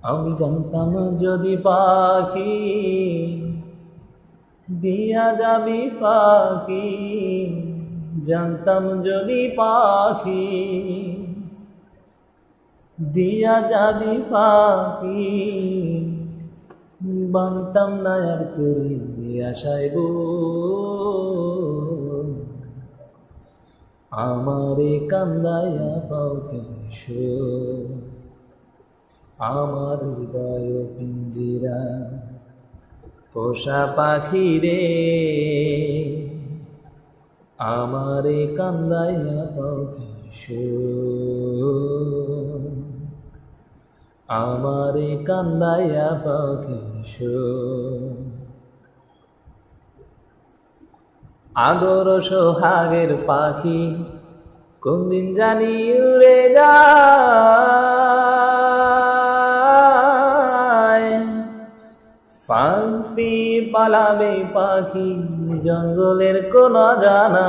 আমি জানতাম যদি পাখি দিয়া যাবি পাখি, জানতাম যদি পাখি দিয়া যাবি পাখি, বানতাম না আর তোরে আশায় গো। আমারে কান্দাইয়া পাও কিশোর, আমার হৃদয় পিঞ্জিরা পোষা পাখি রে, আমারে কান্দাইয়া পাও কিশোর, আমারে কান্দাইয়া পাও কিশোর। আদর সোহাগের পাখি কোন দিন জানি উড়ে যায়, ফাঁকি পালাবে পাখি জঙ্গলের কোন জানা।